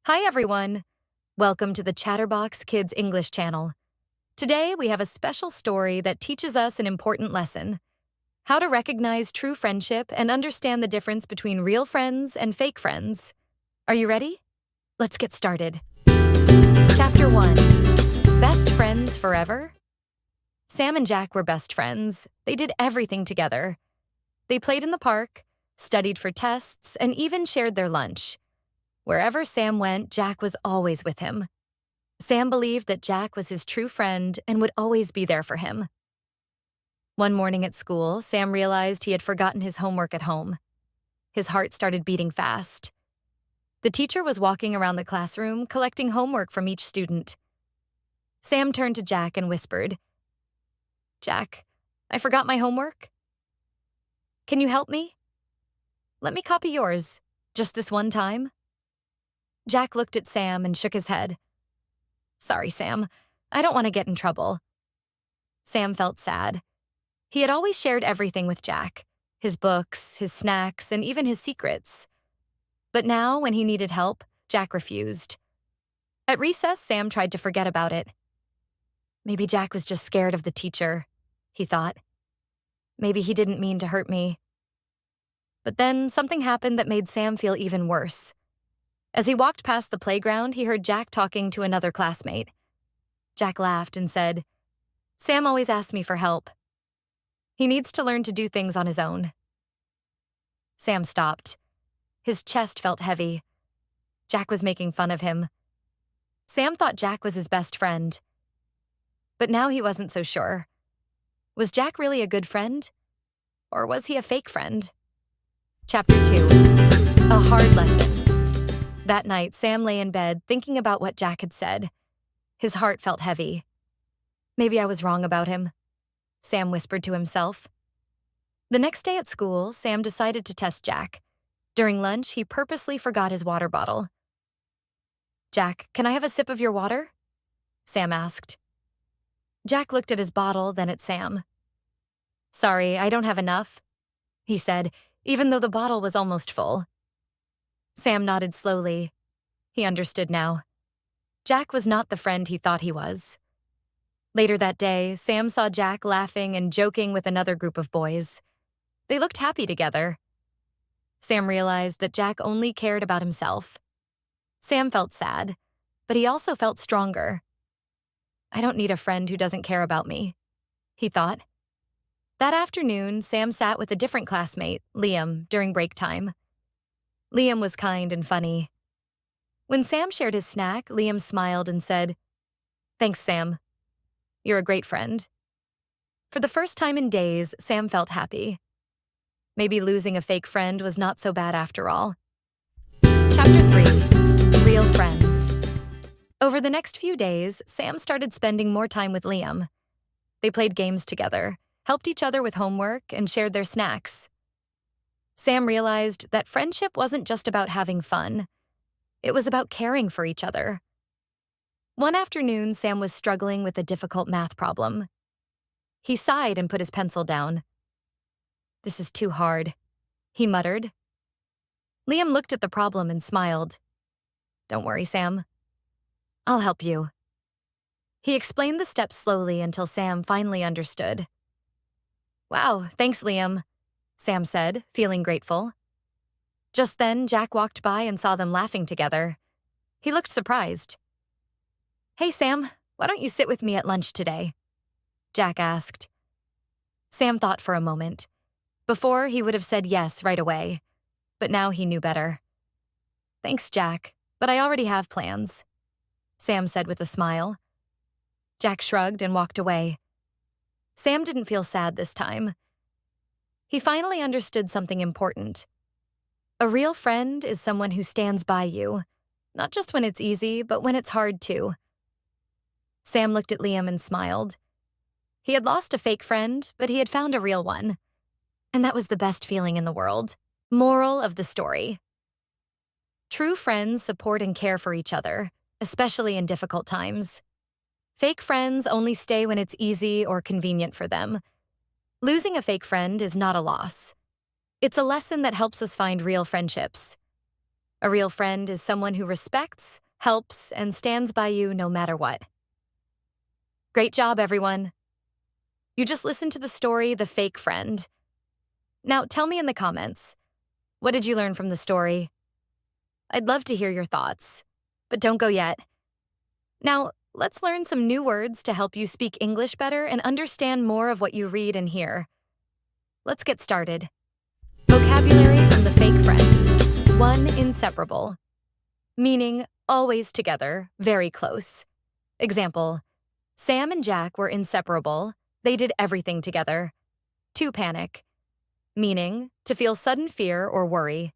Hi, everyone. Welcome to the Chatterbox Kids English channel. Today, we have a special story that teaches us an important lesson: how to recognize true friendship and understand the difference between real friends and fake friends. Are you ready? Let's get started. Chapter 1. Best Friends Forever? Sam and Jack were best friends. They did everything together. They played in the park, studied for tests, and even shared their lunch. Wherever Sam went, Jack was always with him. Sam believed that Jack was his true friend and would always be there for him. One morning at school, Sam realized he had forgotten his homework at home. His heart started beating fast. The teacher was walking around the classroom, collecting homework from each student. Sam turned to Jack and whispered, "Jack, I forgot my homework. Can you help me? Let me copy yours, just this one time." Jack looked at Sam and shook his head. "Sorry, Sam. I don't want to get in trouble." Sam felt sad. He had always shared everything with Jack: his books, his snacks, and even his secrets. But now, when he needed help, Jack refused. At recess, Sam tried to forget about it. Maybe Jack was just scared of the teacher, he thought. Maybe he didn't mean to hurt me. But then something happened that made Sam feel even worse. As he walked past the playground, he heard Jack talking to another classmate. Jack laughed and said, "Sam always asks me for help. He needs to learn to do things on his own." Sam stopped. His chest felt heavy. Jack was making fun of him. Sam thought Jack was his best friend. But now he wasn't so sure. Was Jack really a good friend? Or was he a fake friend? Chapter 2. A Hard Lesson. That night, Sam lay in bed thinking about what Jack had said. His heart felt heavy. Maybe I was wrong about him, Sam whispered to himself. The next day at school, Sam decided to test Jack. During lunch, he purposely forgot his water bottle. "Jack, can I have a sip of your water?" Sam asked. Jack looked at his bottle, then at Sam. "Sorry, I don't have enough," he said, even though the bottle was almost full. Sam nodded slowly. He understood now. Jack was not the friend he thought he was. Later that day, Sam saw Jack laughing and joking with another group of boys. They looked happy together. Sam realized that Jack only cared about himself. Sam felt sad, but he also felt stronger. "I don't need a friend who doesn't care about me," he thought. That afternoon, Sam sat with a different classmate, Liam, during break time. Liam was kind and funny. When Sam shared his snack, Liam smiled and said, "Thanks, Sam. You're a great friend." For the first time in days, Sam felt happy. Maybe losing a fake friend was not so bad after all. Chapter 3. Real Friends. Over the next few days, Sam started spending more time with Liam. They played games together, helped each other with homework, and shared their snacks. Sam realized that friendship wasn't just about having fun. It was about caring for each other. One afternoon, Sam was struggling with a difficult math problem. He sighed and put his pencil down. "This is too hard," he muttered. Liam looked at the problem and smiled. "Don't worry, Sam. I'll help you." He explained the steps slowly until Sam finally understood. "Wow, thanks, Liam," Sam said, feeling grateful. Just then, Jack walked by and saw them laughing together. He looked surprised. "Hey, Sam, why don't you sit with me at lunch today?" Jack asked. Sam thought for a moment. Before, he would have said yes right away, but now he knew better. "Thanks, Jack, but I already have plans," Sam said with a smile. Jack shrugged and walked away. Sam didn't feel sad this time. He finally understood something important. A real friend is someone who stands by you, not just when it's easy, but when it's hard too. Sam looked at Liam and smiled. He had lost a fake friend, but he had found a real one. And that was the best feeling in the world. Moral of the story: true friends support and care for each other, especially in difficult times. Fake friends only stay when it's easy or convenient for them. Losing a fake friend is not a loss. It's a lesson that helps us find real friendships. A real friend is someone who respects, helps, and stands by you no matter what. Great job, everyone. You just listened to the story, The Fake Friend. Now tell me in the comments, what did you learn from the story? I'd love to hear your thoughts, but don't go yet. Now, let's learn some new words to help you speak English better and understand more of what you read and hear. Let's get started. Vocabulary from The Fake Friend. 1. Inseparable. Meaning always together, very close. Example, Sam and Jack were inseparable. They did everything together. 2. Panic. Meaning to feel sudden fear or worry.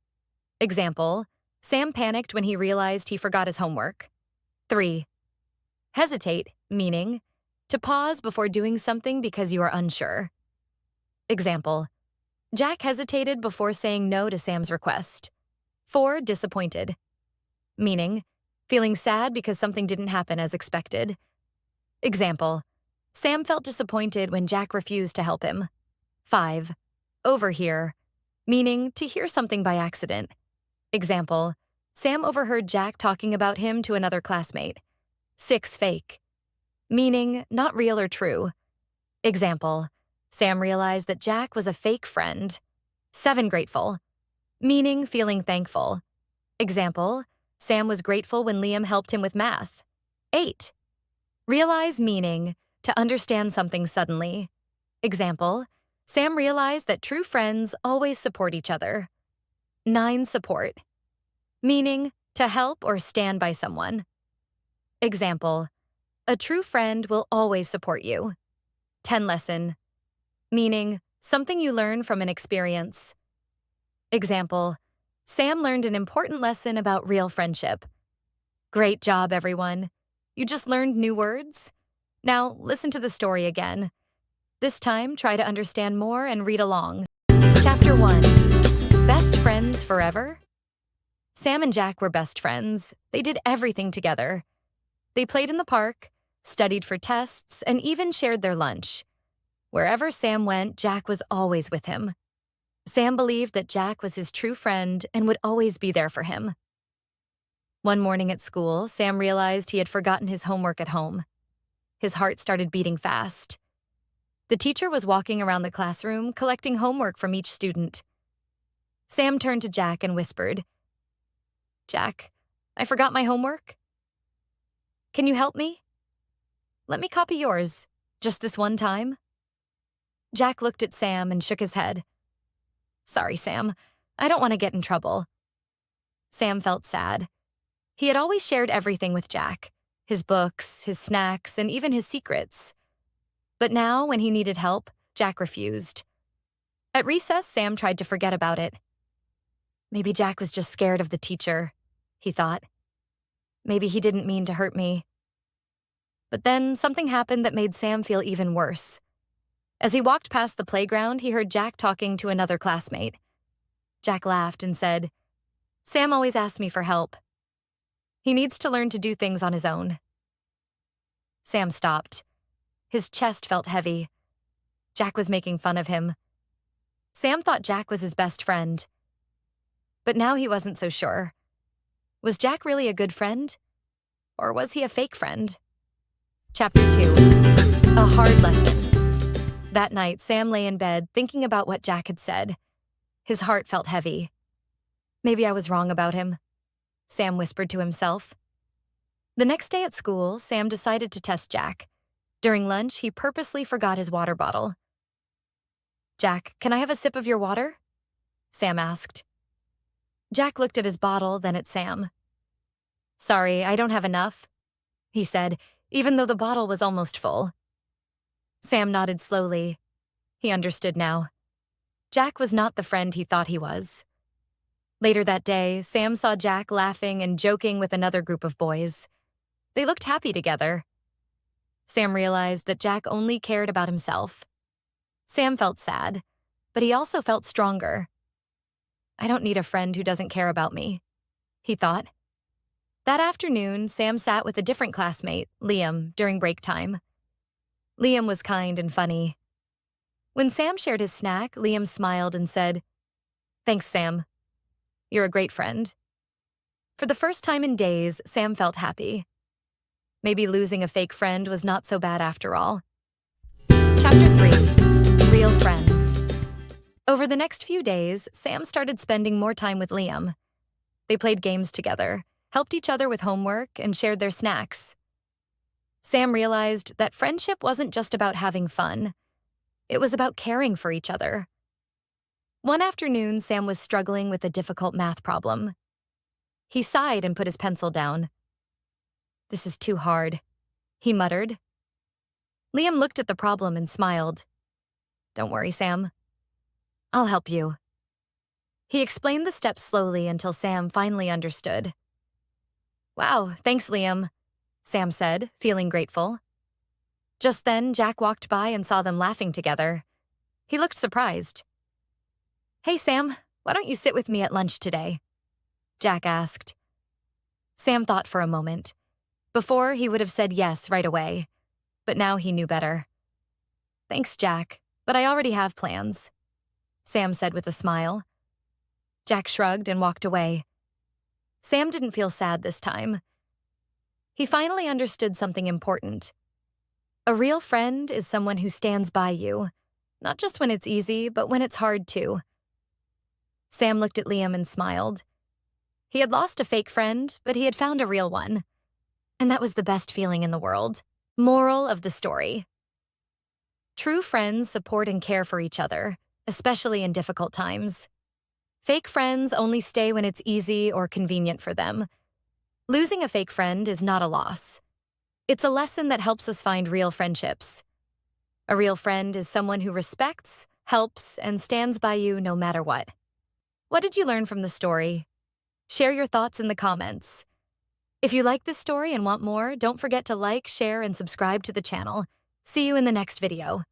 Example, Sam panicked when he realized he forgot his homework. 3. Hesitate, meaning to pause before doing something because you are unsure. Example, Jack hesitated before saying no to Sam's request. 4. Disappointed, meaning feeling sad because something didn't happen as expected. Example, Sam felt disappointed when Jack refused to help him. 5. Overhear, meaning to hear something by accident. Example, Sam overheard Jack talking about him to another classmate. 6. Fake, meaning not real or true. Example, Sam realized that Jack was a fake friend. 7. Grateful, meaning feeling thankful. Example, Sam was grateful when Liam helped him with math. 8. Realize, meaning to understand something suddenly. Example, Sam realized that true friends always support each other. 9. Support, meaning to help or stand by someone. Example, a true friend will always support you. 10. Lesson, meaning something you learn from an experience. Example, Sam learned an important lesson about real friendship. Great job, everyone. You just learned new words. Now, listen to the story again. This time, try to understand more and read along. Chapter 1. Best Friends Forever? Sam and Jack were best friends. They did everything together. They played in the park, studied for tests, and even shared their lunch. Wherever Sam went, Jack was always with him. Sam believed that Jack was his true friend and would always be there for him. One morning at school, Sam realized he had forgotten his homework at home. His heart started beating fast. The teacher was walking around the classroom, collecting homework from each student. Sam turned to Jack and whispered, "Jack, I forgot my homework. Can you help me? Let me copy yours, just this one time." Jack looked at Sam and shook his head. "Sorry, Sam. I don't want to get in trouble." Sam felt sad. He had always shared everything with Jack, his books, his snacks, and even his secrets. But now, when he needed help, Jack refused. At recess, Sam tried to forget about it. Maybe Jack was just scared of the teacher, he thought. Maybe he didn't mean to hurt me. But then something happened that made Sam feel even worse. As he walked past the playground, he heard Jack talking to another classmate. Jack laughed and said, "Sam always asks me for help. He needs to learn to do things on his own." Sam stopped. His chest felt heavy. Jack was making fun of him. Sam thought Jack was his best friend. But now he wasn't so sure. Was Jack really a good friend? Or was he a fake friend? Chapter 2. A Hard Lesson. That night, Sam lay in bed thinking about what Jack had said. His heart felt heavy. Maybe I was wrong about him, Sam whispered to himself. The next day at school, Sam decided to test Jack. During lunch, he purposely forgot his water bottle. "Jack, can I have a sip of your water?" Sam asked. Jack looked at his bottle, then at Sam. "Sorry, I don't have enough," he said, even though the bottle was almost full. Sam nodded slowly. He understood now. Jack was not the friend he thought he was. Later that day, Sam saw Jack laughing and joking with another group of boys. They looked happy together. Sam realized that Jack only cared about himself. Sam felt sad, but he also felt stronger. I don't need a friend who doesn't care about me, he thought. That afternoon, Sam sat with a different classmate, Liam, during break time. Liam was kind and funny. When Sam shared his snack, Liam smiled and said, "Thanks, Sam. You're a great friend." For the first time in days, Sam felt happy. Maybe losing a fake friend was not so bad after all. Chapter 3. Real Friends. Over the next few days, Sam started spending more time with Liam. They played games together, helped each other with homework, and shared their snacks. Sam realized that friendship wasn't just about having fun. It was about caring for each other. One afternoon, Sam was struggling with a difficult math problem. He sighed and put his pencil down. "This is too hard," he muttered. Liam looked at the problem and smiled. "Don't worry, Sam. I'll help you." He explained the steps slowly until Sam finally understood. "Wow, thanks, Liam," Sam said, feeling grateful. Just then, Jack walked by and saw them laughing together. He looked surprised. "Hey, Sam, why don't you sit with me at lunch today?" Jack asked. Sam thought for a moment. Before, he would have said yes right away, but now he knew better. "Thanks, Jack, but I already have plans," Sam said with a smile. Jack shrugged and walked away. Sam didn't feel sad this time. He finally understood something important. A real friend is someone who stands by you, not just when it's easy, but when it's hard too. Sam looked at Liam and smiled. He had lost a fake friend, but he had found a real one. And that was the best feeling in the world. Moral of the story. True friends support and care for each other, especially in difficult times. Fake friends only stay when it's easy or convenient for them. Losing a fake friend is not a loss. It's a lesson that helps us find real friendships. A real friend is someone who respects, helps, and stands by you no matter what. What did you learn from the story? Share your thoughts in the comments. If you like this story and want more, don't forget to like, share, and subscribe to the channel. See you in the next video.